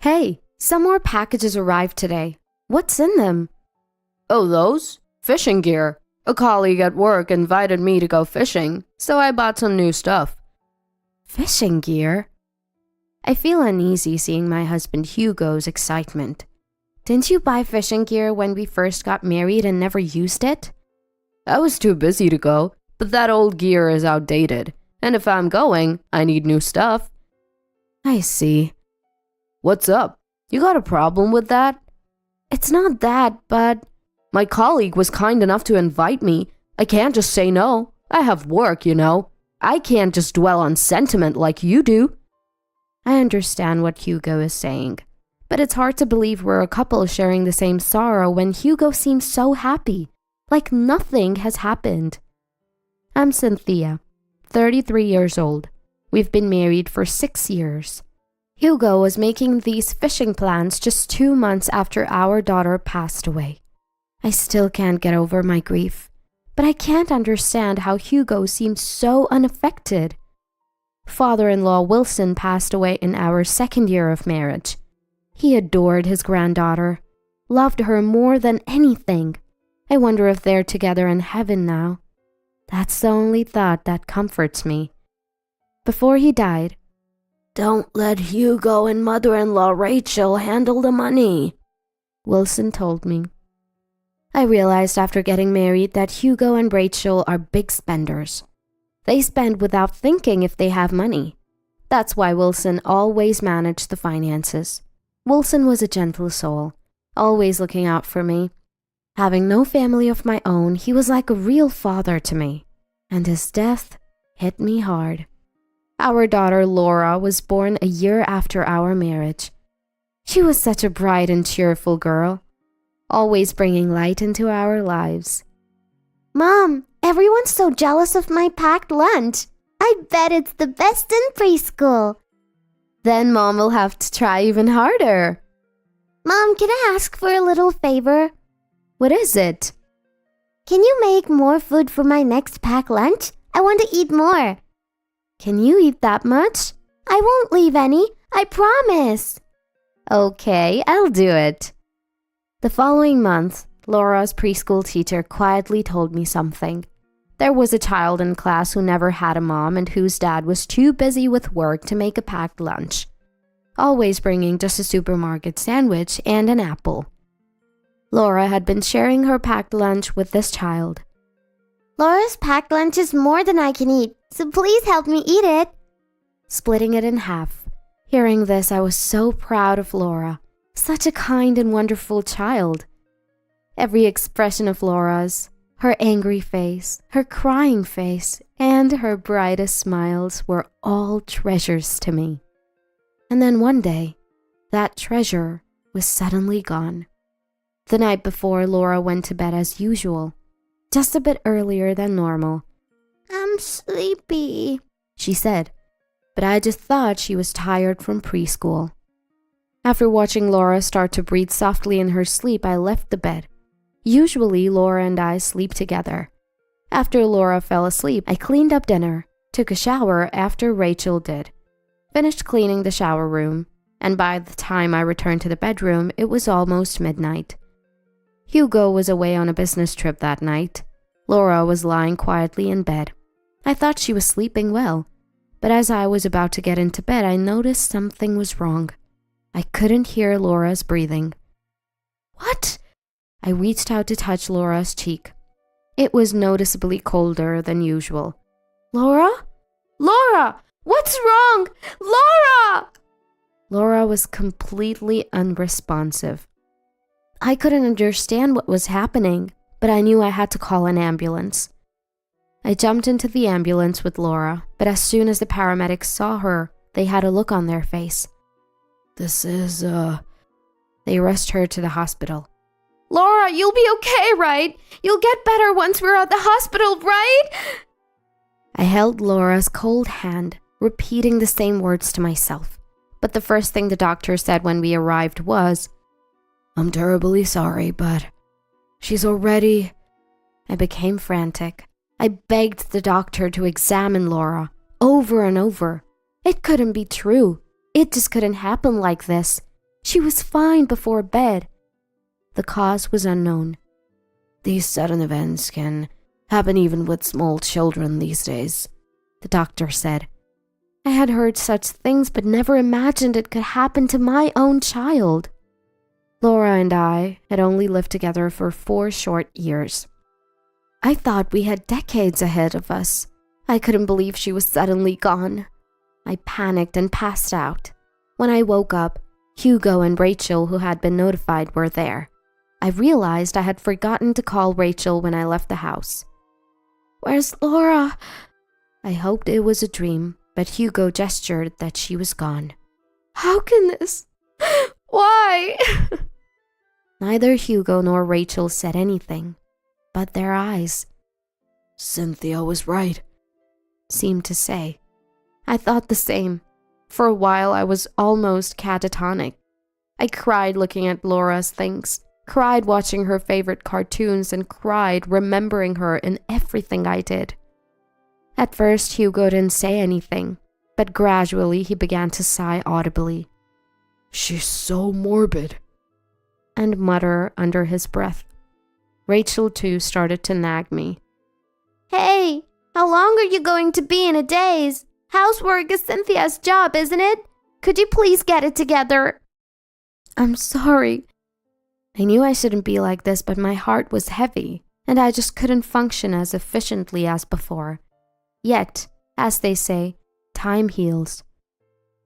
Hey, some more packages arrived today. What's in them? Oh, those? Fishing gear. A colleague at work invited me to go fishing, so I bought some new stuff. Fishing gear? I feel uneasy seeing my husband Hugo's excitement. Didn't you buy fishing gear when we first got married and never used it? I was too busy to go, but that old gear is outdated, and if I'm going, I need new stuff. I see. What's up? You got a problem with that? It's not that, but my colleague was kind enough to invite me. I can't just say no. I have work, you know. I can't just dwell on sentiment like you do. I understand what Hugo is saying, but it's hard to believe we're a couple sharing the same sorrow when Hugo seems so happy, like nothing has happened. I'm Cynthia, 33 years old. We've been married for 6 years. Hugo was making these fishing plans just 2 months after our daughter passed away. I still can't get over my grief, but I can't understand how Hugo seems so unaffected. Father-in-law Wilson passed away in our 2nd year of marriage. He adored his granddaughter, loved her more than anything. I wonder if they're together in heaven now. That's the only thought that comforts me. Before he died, "Don't let Hugo and mother-in-law Rachel handle the money," Wilson told me. I realized after getting married that Hugo and Rachel are big spenders. They spend without thinking if they have money. That's why Wilson always managed the finances. Wilson was a gentle soul, always looking out for me. Having no family of my own, he was like a real father to me, and his death hit me hard. Our daughter Laura was born a year after our marriage. She was such a bright and cheerful girl, always bringing light into our lives. "Mom, everyone's so jealous of my packed lunch. I bet it's the best in preschool." "Then Mom will have to try even harder." "Mom, can I ask for a little favor?" "What is it?" "Can you make more food for my next packed lunch? I want to eat more." "Can you eat that much?" "I won't leave any, I promise." "Okay, I'll do it." The following month, Laura's preschool teacher quietly told me something. There was a child in class who never had a mom and whose dad was too busy with work to make a packed lunch, always bringing just a supermarket sandwich and an apple. Laura had been sharing her packed lunch with this child. "Laura's packed lunch is more than I can eat, so please help me eat it," splitting it in half. Hearing this, I was so proud of Laura. Such a kind and wonderful child. Every expression of Laura's, her angry face, her crying face, and her brightest smiles were all treasures to me. And then one day, that treasure was suddenly gone. The night before, Laura went to bed as usual, just a bit earlier than normal. "I'm sleepy," she said, but I just thought she was tired from preschool. After watching Laura start to breathe softly in her sleep, I left the bed. Usually, Laura and I sleep together. After Laura fell asleep, I cleaned up dinner, took a shower after Rachel did, finished cleaning the shower room, and by the time I returned to the bedroom, it was almost midnight. Hugo was away on a business trip that night. Laura was lying quietly in bed. I thought she was sleeping well, but as I was about to get into bed, I noticed something was wrong. I couldn't hear Laura's breathing. "What?" I reached out to touch Laura's cheek. It was noticeably colder than usual. "Laura? Laura! What's wrong? Laura!" Laura was completely unresponsive. I couldn't understand what was happening, but I knew I had to call an ambulance. I jumped into the ambulance with Laura, but as soon as the paramedics saw her, they had a look on their face. They rushed her to the hospital. "Laura, you'll be okay, right? You'll get better once we're at the hospital, right?" I held Laura's cold hand, repeating the same words to myself. But the first thing the doctor said when we arrived was, "I'm terribly sorry, but she's already..." I became frantic. I begged the doctor to examine Laura over and over. It couldn't be true. It just couldn't happen like this. She was fine before bed. The cause was unknown. These sudden events can happen even with small children these days, the doctor said. I had heard such things but never imagined it could happen to my own child. Laura and I had only lived together for 4 short years. I thought we had decades ahead of us. I couldn't believe she was suddenly gone. I panicked and passed out. When I woke up, Hugo and Rachel, who had been notified, were there. I realized I had forgotten to call Rachel when I left the house. "Where's Laura?" I hoped it was a dream, but Hugo gestured that she was gone. "How can this? Why?" Neither Hugo nor Rachel said anything, but their eyes, "Cynthia was right," seemed to say. I thought the same. For a while I was almost catatonic. I cried looking at Laura's things, cried watching her favorite cartoons, and cried remembering her in everything I did. At first Hugo didn't say anything, but gradually he began to sigh audibly. "She's so morbid," and mutter under his breath. Rachel too started to nag me. "Hey, how long are you going to be in a daze? Housework is Cynthia's job, isn't it? Could you please get it together?" "I'm sorry." I knew I shouldn't be like this, but my heart was heavy, and I just couldn't function as efficiently as before. Yet, as they say, time heals.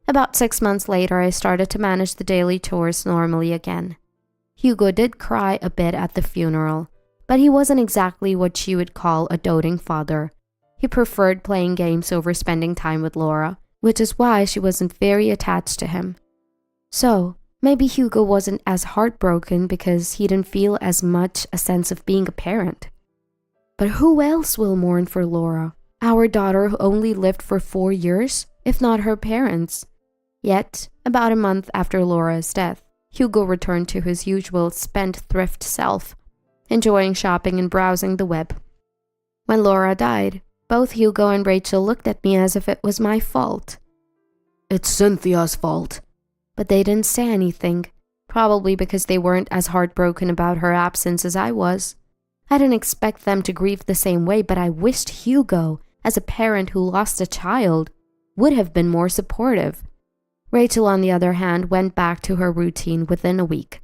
About 6 months later, I started to manage the daily chores normally again. Hugo did cry a bit at the funeral, but he wasn't exactly what you would call a doting father. He preferred playing games over spending time with Laura, which is why she wasn't very attached to him. So, maybe Hugo wasn't as heartbroken because he didn't feel as much a sense of being a parent. But who else will mourn for Laura, our daughter who only lived for 4 years, if not her parents? Yet, about a month after Laura's death, Hugo returned to his usual spendthrift self, enjoying shopping and browsing the web. When Laura died, both Hugo and Rachel looked at me as if it was my fault. "It's Cynthia's fault." But they didn't say anything, probably because they weren't as heartbroken about her absence as I was. I didn't expect them to grieve the same way, but I wished Hugo, as a parent who lost a child, would have been more supportive. Rachel, on the other hand, went back to her routine within a week,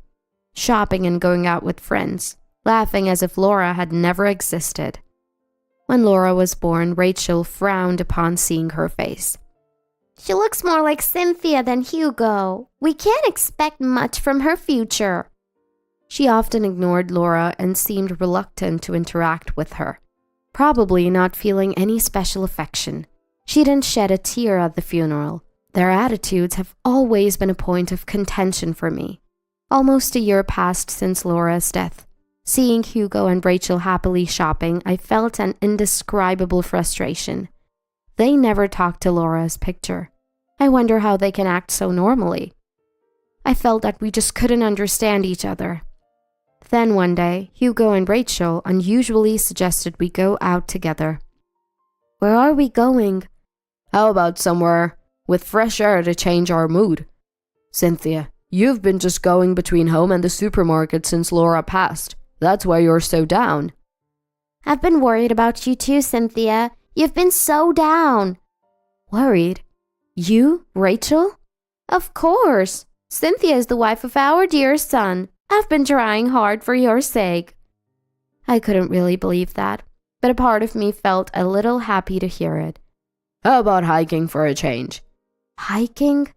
shopping and going out with friends, laughing as if Laura had never existed. When Laura was born, Rachel frowned upon seeing her face. "She looks more like Cynthia than Hugo. We can't expect much from her future." She often ignored Laura and seemed reluctant to interact with her, probably not feeling any special affection. She didn't shed a tear at the funeral. Their attitudes have always been a point of contention for me. Almost a year passed since Laura's death. Seeing Hugo and Rachel happily shopping, I felt an indescribable frustration. They never talked to Laura's picture. I wonder how they can act so normally. I felt that we just couldn't understand each other. Then one day, Hugo and Rachel unusually suggested we go out together. "Where are we going?" "How about somewhere with fresh air to change our mood? Cynthia, you've been just going between home and the supermarket since Laura passed. That's why you're so down." "I've been worried about you too, Cynthia. You've been so down." "Worried? You, Rachel?" "Of course. Cynthia is the wife of our dear son. I've been trying hard for your sake." I couldn't really believe that, but a part of me felt a little happy to hear it. "How about hiking for a change?" "Hiking?"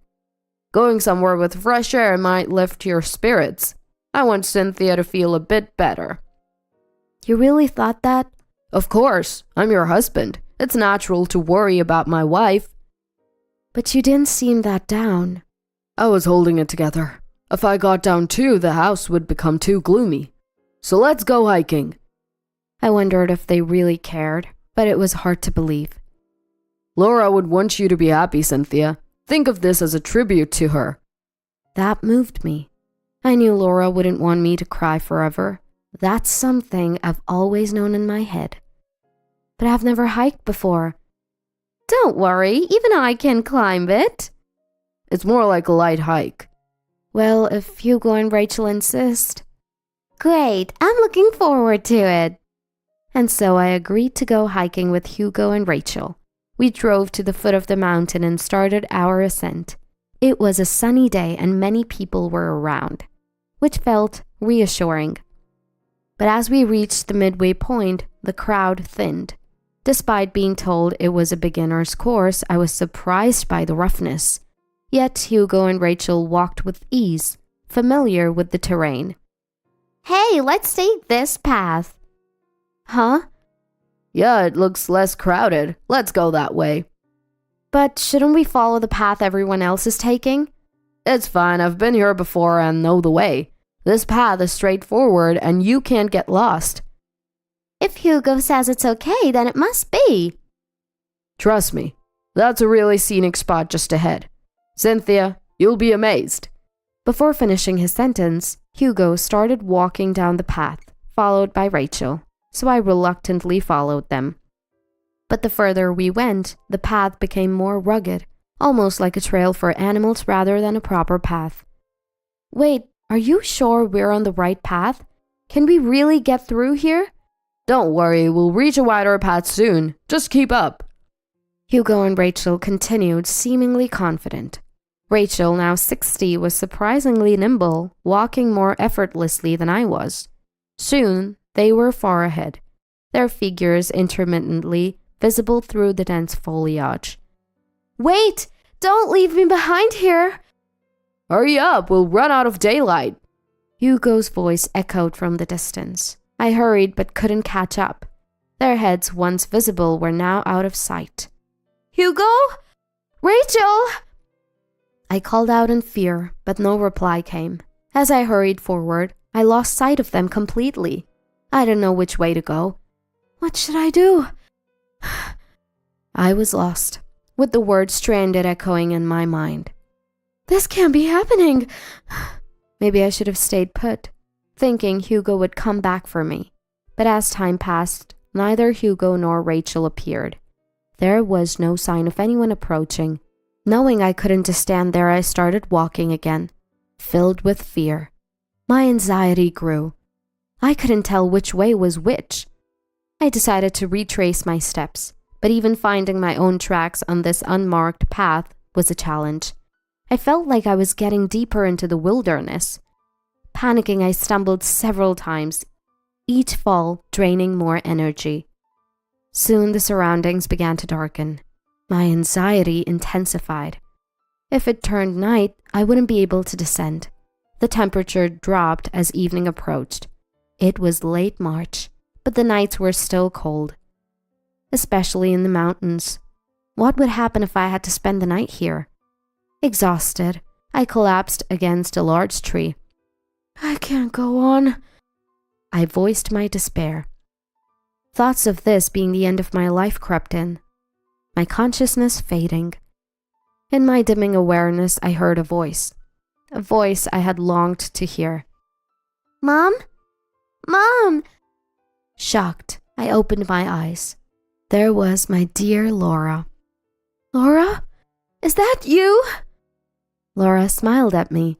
"Going somewhere with fresh air might lift your spirits. I want Cynthia to feel a bit better." "You really thought that?" "Of course. I'm your husband. It's natural to worry about my wife." "But you didn't seem that down." "I was holding it together. If I got down too, the house would become too gloomy. So let's go hiking." I wondered if they really cared, but it was hard to believe. "Laura would want you to be happy, Cynthia. Think of this as a tribute to her." That moved me. I knew Laura wouldn't want me to cry forever. That's something I've always known in my head. But I've never hiked before. "Don't worry, even I can climb it." "It's more like a light hike." Well, if Hugo and Rachel insist. Great, I'm looking forward to it. And so I agreed to go hiking with Hugo and Rachel. We drove to the foot of the mountain and started our ascent. It was a sunny day and many people were around, which felt reassuring. But as we reached the midway point, the crowd thinned. Despite being told it was a beginner's course, I was surprised by the roughness. Yet Hugo and Rachel walked with ease, familiar with the terrain. Hey, let's take this path. Huh? Yeah, it looks less crowded. Let's go that way. But shouldn't we follow the path everyone else is taking? It's fine, I've been here before and know the way. This path is straightforward and you can't get lost. If Hugo says it's okay, then it must be. Trust me, that's a really scenic spot just ahead. Cynthia, you'll be amazed. Before finishing his sentence, Hugo started walking down the path, followed by Rachel, so I reluctantly followed them. But the further we went, the path became more rugged, almost like a trail for animals rather than a proper path. Wait, are you sure we're on the right path? Can we really get through here? Don't worry, we'll reach a wider path soon. Just keep up. Hugo and Rachel continued, seemingly confident. Rachel, now 60, was surprisingly nimble, walking more effortlessly than I was. Soon, they were far ahead, their figures intermittently visible through the dense foliage. Wait! Don't leave me behind here! Hurry up, we'll run out of daylight. Hugo's voice echoed from the distance. I hurried but couldn't catch up. Their heads, once visible, were now out of sight. Hugo? Rachel! I called out in fear, but no reply came. As I hurried forward, I lost sight of them completely. I didn't know which way to go. What should I do? I was lost, with the words stranded echoing in my mind. This can't be happening. Maybe I should have stayed put, thinking Hugo would come back for me. But as time passed, neither Hugo nor Rachel appeared. There was no sign of anyone approaching. Knowing I couldn't just stand there, I started walking again, filled with fear. My anxiety grew. I couldn't tell which way was which. I decided to retrace my steps, but even finding my own tracks on this unmarked path was a challenge. I felt like I was getting deeper into the wilderness. Panicking, I stumbled several times, each fall draining more energy. Soon the surroundings began to darken. My anxiety intensified. If it turned night, I wouldn't be able to descend. The temperature dropped as evening approached. It was late March, but the nights were still cold, especially in the mountains. What would happen if I had to spend the night here? Exhausted, I collapsed against a large tree. I can't go on. I voiced my despair. Thoughts of this being the end of my life crept in, my consciousness fading. In my dimming awareness, I heard a voice I had longed to hear. Mom? Mom! Shocked, I opened my eyes. There was my dear Laura. Laura? Is that you? Laura smiled at me.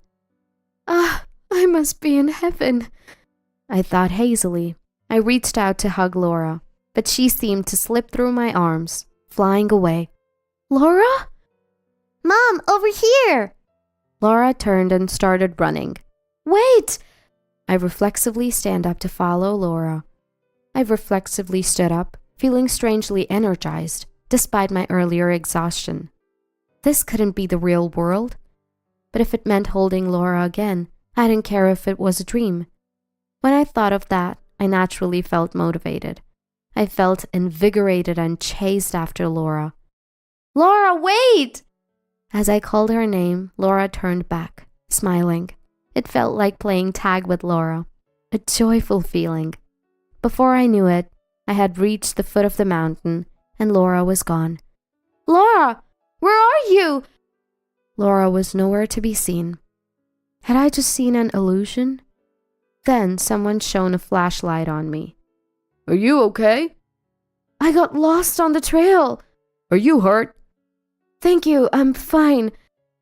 Ah, I must be in heaven, I thought hazily. I reached out to hug Laura, but she seemed to slip through my arms, flying away. Laura? Mom, over here! Laura turned and started running. Wait! I reflexively stand up to follow Laura. I reflexively stood up, feeling strangely energized, despite my earlier exhaustion. This couldn't be the real world. But if it meant holding Laura again, I didn't care if it was a dream. When I thought of that, I naturally felt motivated. I felt invigorated and chased after Laura. Laura, wait! As I called her name, Laura turned back, smiling. It felt like playing tag with Laura, a joyful feeling. Before I knew it, I had reached the foot of the mountain, and Laura was gone. Laura, where are you? Laura was nowhere to be seen. Had I just seen an illusion? Then someone shone a flashlight on me. Are you okay? I got lost on the trail. Are you hurt? Thank you, I'm fine.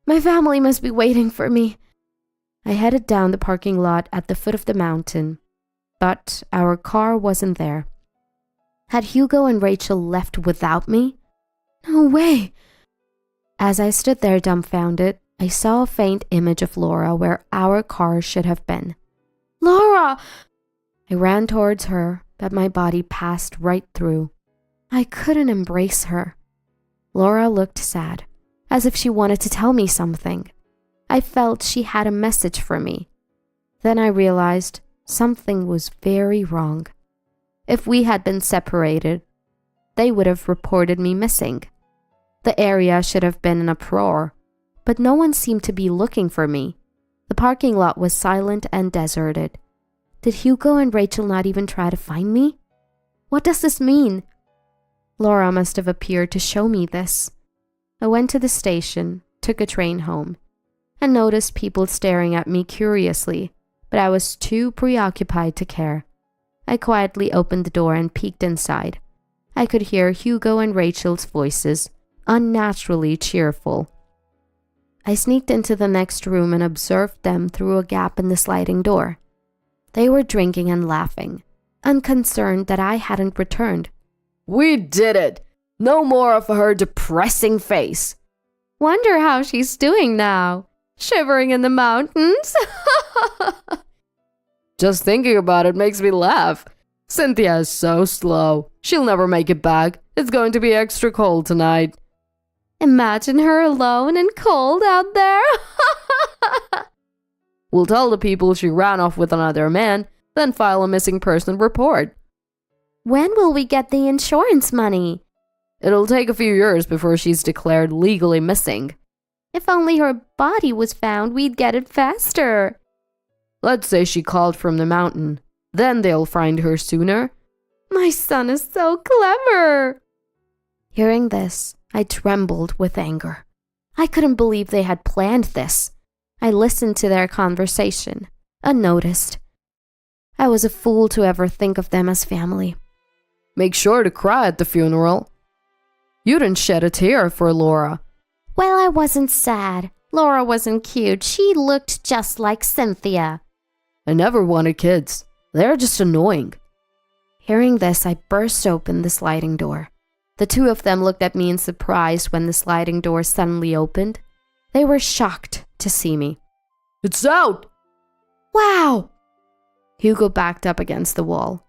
My family must be waiting for me. I headed down the parking lot at the foot of the mountain, but our car wasn't there. Had Hugo and Rachel left without me? No way! As I stood there dumbfounded, I saw a faint image of Laura where our car should have been. Laura! I ran towards her, but my body passed right through. I couldn't embrace her. Laura looked sad, as if she wanted to tell me something. I felt she had a message for me. Then I realized something was very wrong. If we had been separated, they would have reported me missing. The area should have been in an uproar, but no one seemed to be looking for me. The parking lot was silent and deserted. Did Hugo and Rachel not even try to find me? What does this mean? Laura must have appeared to show me this. I went to the station, took a train home, and noticed people staring at me curiously, but I was too preoccupied to care. I quietly opened the door and peeked inside. I could hear Hugo and Rachel's voices, unnaturally cheerful. I sneaked into the next room and observed them through a gap in the sliding door. They were drinking and laughing, unconcerned that I hadn't returned. We did it! No more of her depressing face. Wonder how she's doing now. Shivering in the mountains? Just thinking about it makes me laugh. Cynthia is so slow. She'll never make it back. It's going to be extra cold tonight. Imagine her alone and cold out there. We'll tell the people she ran off with another man, then file a missing person report. When will we get the insurance money? It'll take a few years before she's declared legally missing. If only her body was found, we'd get it faster. Let's say she called from the mountain. Then they'll find her sooner. My son is so clever. Hearing this, I trembled with anger. I couldn't believe they had planned this. I listened to their conversation, unnoticed. I was a fool to ever think of them as family. Make sure to cry at the funeral. You didn't shed a tear for Laura. Well, I wasn't sad. Laura wasn't cute. She looked just like Cynthia. I never wanted kids. They're just annoying. Hearing this, I burst open the sliding door. The two of them looked at me in surprise when the sliding door suddenly opened. They were shocked to see me. It's out! Wow! Hugo backed up against the wall.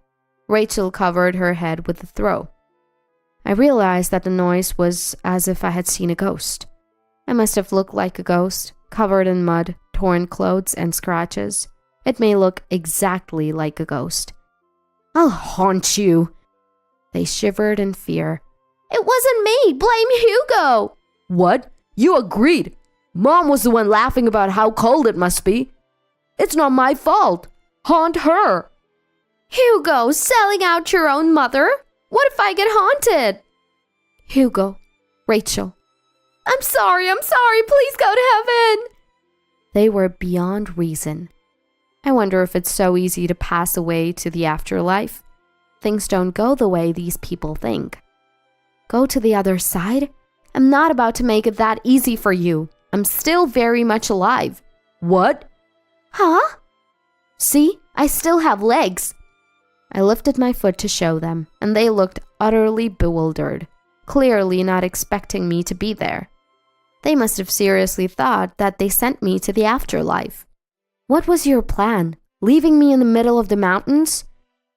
Rachel covered her head with a throw. I realized that the noise was as if I had seen a ghost. I must have looked like a ghost, covered in mud, torn clothes, and scratches. It may look exactly like a ghost. I'll haunt you. They shivered in fear. It wasn't me! Blame Hugo! What? You agreed. Mom was the one laughing about how cold it must be. It's not my fault. Haunt her. Hugo, selling out your own mother? What if I get haunted? Hugo, Rachel. I'm sorry, please go to heaven. They were beyond reason. I wonder if it's so easy to pass away to the afterlife. Things don't go the way these people think. Go to the other side? I'm not about to make it that easy for you. I'm still very much alive. What? Huh? See, I still have legs. I lifted my foot to show them, and they looked utterly bewildered, clearly not expecting me to be there. They must have seriously thought that they sent me to the afterlife. What was your plan? Leaving me in the middle of the mountains?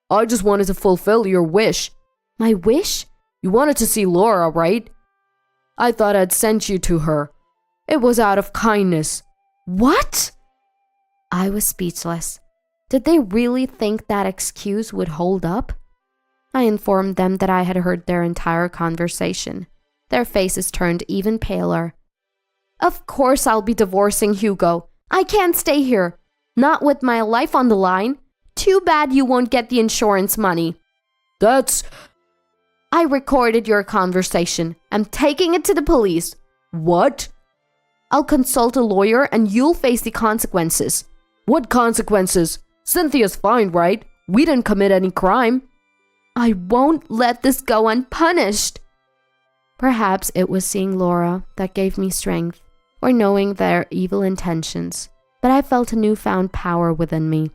I just wanted to fulfill your wish. My wish? You wanted to see Laura, right? I thought I'd sent you to her. It was out of kindness. What? I was speechless. Did they really think that excuse would hold up? I informed them that I had heard their entire conversation. Their faces turned even paler. Of course I'll be divorcing Hugo. I can't stay here. Not with my life on the line. Too bad you won't get the insurance money. I recorded your conversation. I'm taking it to the police. What? I'll consult a lawyer and you'll face the consequences. What consequences? Cynthia's fine, right? We didn't commit any crime. I won't let this go unpunished. Perhaps it was seeing Laura that gave me strength, or knowing their evil intentions. but I felt a newfound power within me.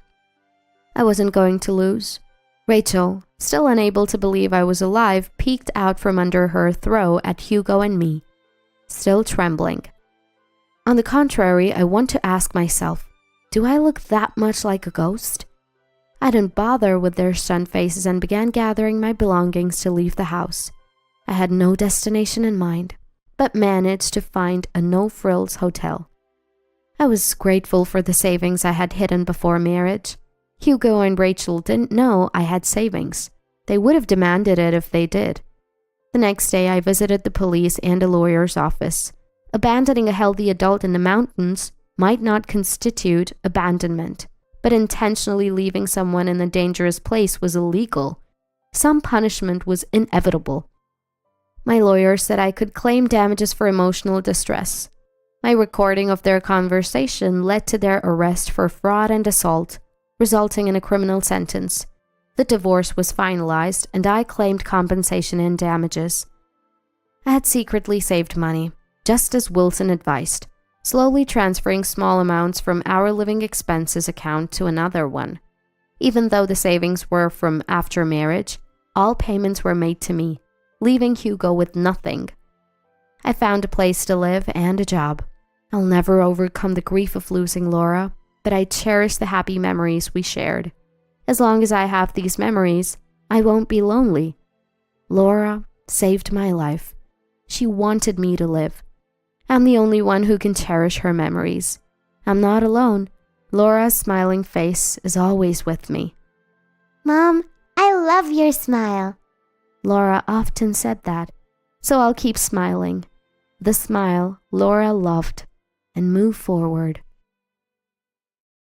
I wasn't going to lose. Rachel, still unable to believe I was alive, peeked out from under her throw at Hugo and me, still trembling. On the contrary, I want to ask myself, do I look that much like a ghost? I didn't bother with their stunned faces and began gathering my belongings to leave the house. I had no destination in mind, but managed to find a no-frills hotel. I was grateful for the savings I had hidden before marriage. Hugo and Rachel didn't know I had savings. They would have demanded it if they did. The next day, I visited the police and a lawyer's office. Abandoning a healthy adult in the mountains might not constitute abandonment, but intentionally leaving someone in a dangerous place was illegal. Some punishment was inevitable. My lawyer said I could claim damages for emotional distress. My recording of their conversation led to their arrest for fraud and assault, resulting in a criminal sentence. The divorce was finalized, and I claimed compensation and damages. I had secretly saved money, just as Wilson advised, slowly transferring small amounts from our living expenses account to another one. Even though the savings were from after marriage, all payments were made to me, leaving Hugo with nothing. I found a place to live and a job. I'll never overcome the grief of losing Laura, but I cherish the happy memories we shared. As long as I have these memories, I won't be lonely. Laura saved my life. She wanted me to live. I'm the only one who can cherish her memories. I'm not alone. Laura's smiling face is always with me. Mom, I love your smile. Laura often said that, so I'll keep smiling. The smile Laura loved, and move forward.